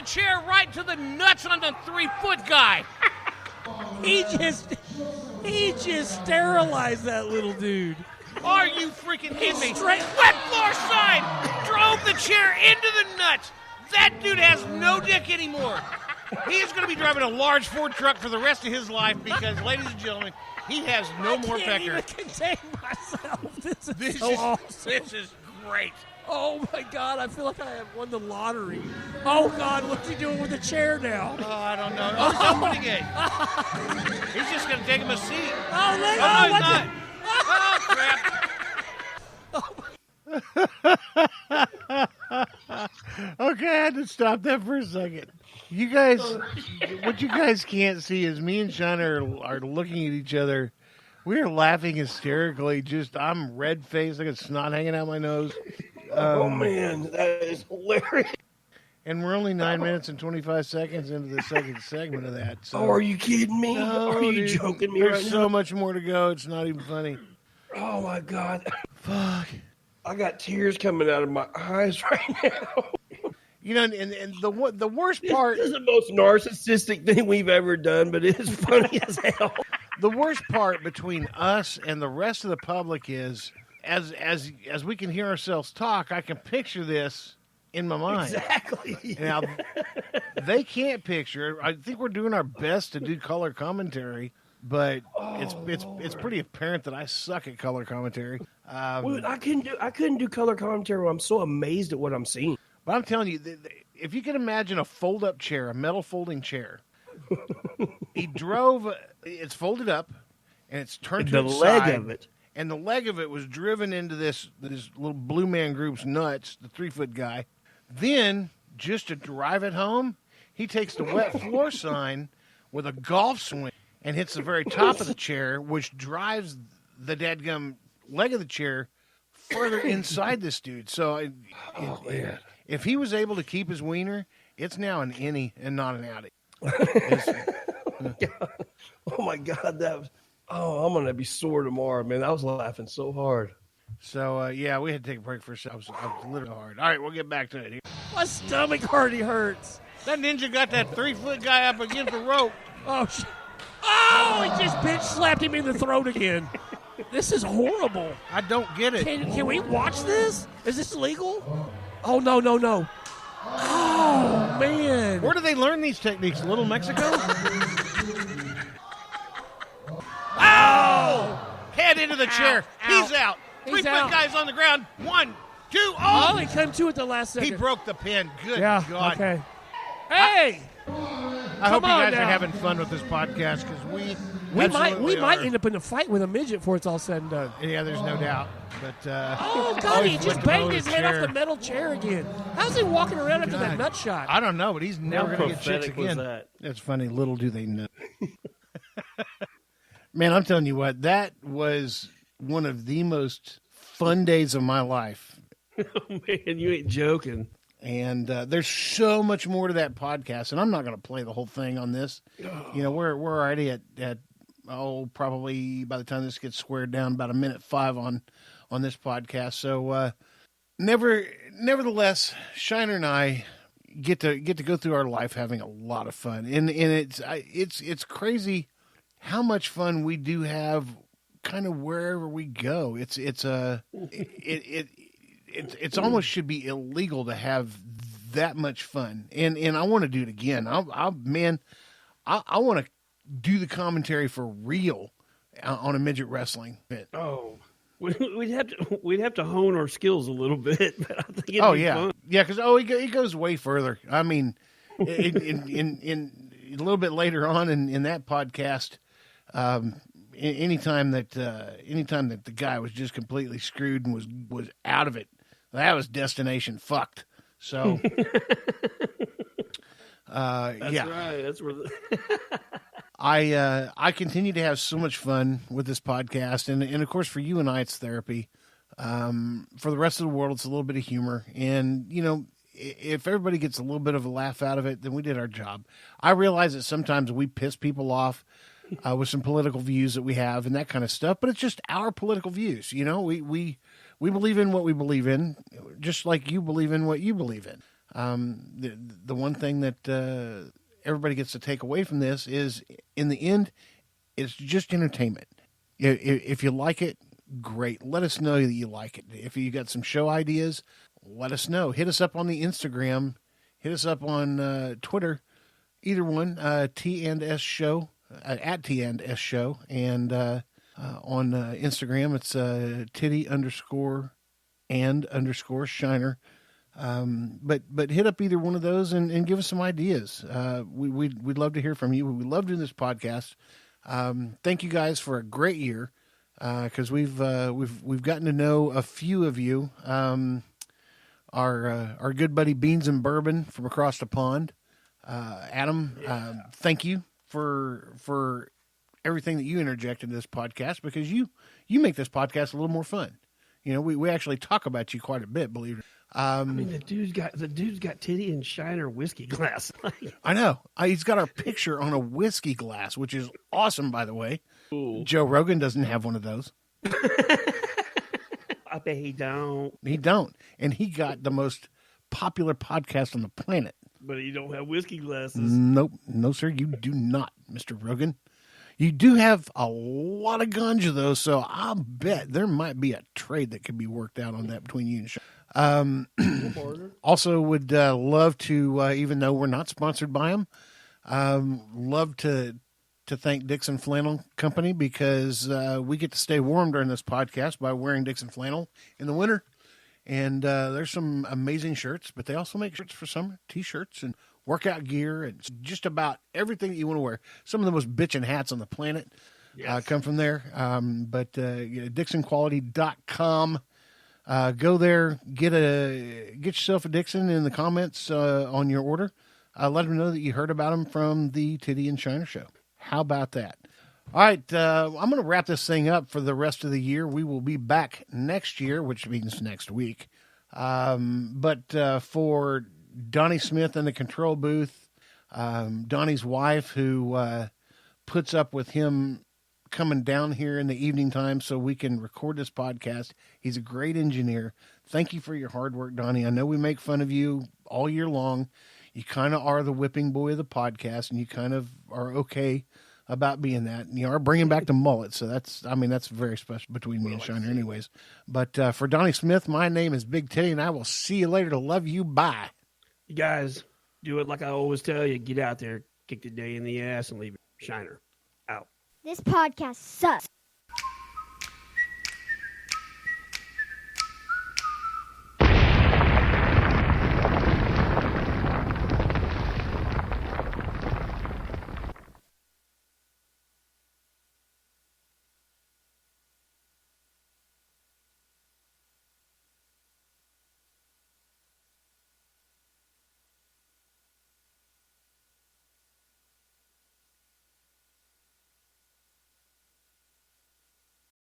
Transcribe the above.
the chair right to the nuts on the 3-foot guy. He just sterilized that little dude. Are you freaking kidding me? Straight- Wet floor side! Drove the chair into the nuts! That dude has no dick anymore. He is going to be driving a large Ford truck for the rest of his life because, ladies and gentlemen, he has no more I pecker. can't even contain myself. This is This is great. Oh, my God. I feel like I have won the lottery. Oh, God. What's he doing with the chair now? Oh, I don't know. Oh, he's opening it. He's just going to take him a seat. Oh, look. Oh, no, he's what's not. Oh, crap. Okay, I had to stop that for a second. You guys, what you guys can't see is me and Sean are looking at each other. We are laughing hysterically. I'm red-faced. I got snot hanging out my nose. Oh, man, that is hilarious. And we're only 9 minutes and 25 seconds into the second segment of that. So. Oh, are you kidding me? No, are you dude, joking me there's right so now? much more to go. It's not even funny. Oh, my God. Fuck. I got tears coming out of my eyes right now. You know, and the worst part... This is the most narcissistic thing we've ever done, but it is funny as hell. The worst part between us and the rest of the public is, as we can hear ourselves talk, I can picture this in my mind. Exactly. Now, they can't picture. I think we're doing our best to do color commentary, but it's pretty apparent that I suck at color commentary. Well, I couldn't do color commentary. I'm so amazed at what I'm seeing. But I'm telling you, if you can imagine a fold-up chair, a metal folding chair, it's folded up, and it's turned to The its leg side, of it. and the leg of it was driven into this little Blue Man Group's nuts, the 3-foot guy. Then, just to drive it home, he takes the wet floor sign with a golf swing and hits the very top of the chair, which drives the dadgum leg of the chair further inside this dude. So, Man. if he was able to keep his wiener, it's now an innie and not an outie. Oh my God, I'm gonna be sore tomorrow, man. I was laughing so hard. So yeah, we had to take a break for a second. I was literally hard. All right, we'll get back to it here. My stomach already hurts. That ninja got that 3-foot guy up against the rope. Oh, he just bitch slapped him in the throat again. This is horrible. I don't get it. Can we watch this? Is this legal? Oh, no. Oh, man. Where do they learn these techniques? Little Mexico? Oh! Head into the chair. Ow. He's out. He's 3-foot out. guy's on the ground. 1, 2, Oh, he came to at the last second. He broke the pin. Good Yeah, God. okay. Hey! I hope you on guys now. are having fun with this podcast because we We might are. end up in a fight with a midget before it's all said and done. Yeah, there's no doubt. But Oh, God, always he just flicked him banged over his the head off chair. the metal chair again. How's he walking around after that God. nut shot? I don't know, but he's never How going to get chicks prophetic was again. that? That's funny. Little do they know. Man, I'm telling you what, that was one of the most fun days of my life. Man, you ain't joking. And there's so much more to that podcast, and I'm not going to play the whole thing on this. You know, we're already at probably by the time this gets squared down, about 1:05 on this podcast. So, nevertheless, Shiner and I get to go through our life having a lot of fun, and it's crazy how much fun we do have, kind of wherever we go. It's almost should be illegal to have that much fun, and I want to do it again. I want to do the commentary for real on a midget wrestling bit. Oh, we'd have to hone our skills a little bit. But I think it'd Oh be yeah, fun. yeah, because he goes way further. I mean, in a little bit later on in that podcast, anytime that the guy was just completely screwed and was out of it, that was destination fucked. So, That's yeah, right. That's where. I continue to have so much fun with this podcast, and of course for you and I, it's therapy. For the rest of the world, it's a little bit of humor, and you know, if everybody gets a little bit of a laugh out of it, then we did our job. I realize that sometimes we piss people off with some political views that we have and that kind of stuff, but it's just our political views. You know, we believe in what we believe in, just like you believe in what you believe in. The one thing that everybody gets to take away from this is, in the end, it's just entertainment. If you like it, great. Let us know that you like it. If you got some show ideas, let us know. Hit us up on the Instagram. Hit us up on Twitter. Either one, T&S Show, at T&S Show. And on Instagram, it's Tiddy_and_Shiner. But hit up either one of those and give us some ideas. We'd love to hear from you. We love doing this podcast. Thank you guys for a great year. Cause we've gotten to know a few of you. Our good buddy Beans and Bourbon from across the pond. Adam, thank you for everything that you interject into this podcast, because you make this podcast a little more fun. You know, we actually talk about you quite a bit, believe it. I mean, the dude's got Tiddy and Shiner whiskey glass. I know. He's got our picture on a whiskey glass, which is awesome, by the way. Ooh. Joe Rogan doesn't have one of those. I bet he don't. He don't. And he got the most popular podcast on the planet. But he don't have whiskey glasses. Nope. No, sir, you do not, Mr. Rogan. You do have a lot of ganja, though, so I'll bet there might be a trade that could be worked out on that between you and Sean. Also would love to, even though we're not sponsored by them, love to thank Dixon Flannel Company, because we get to stay warm during this podcast by wearing Dixon flannel in the winter. And there's some amazing shirts, but they also make shirts for summer, T-shirts and workout gear, and just about everything that you want to wear. Some of the most bitchin' hats on the planet come from there. But DixonQuality.com. Go there, get yourself a Dixon in the comments on your order. Let them know that you heard about them from the Tiddy and Shiner show. How about that? All right, I'm going to wrap this thing up for the rest of the year. We will be back next year, which means next week. But for Donnie Smith in the control booth, Donnie's wife, who puts up with him coming down here in the evening time so we can record this podcast. He's a great engineer. Thank you for your hard work, Donnie. I know we make fun of you all year long. You kind of are the whipping boy of the podcast, and you kind of are okay about being that. And you are bringing back the mullet, so that's very special between me and Shiner anyways. But for Donnie Smith, my name is Big Tiddy, and I will see you later to love you. Bye. You guys, do it like I always tell you. Get out there, kick the day in the ass, and leave it. Shiner out. This podcast sucks.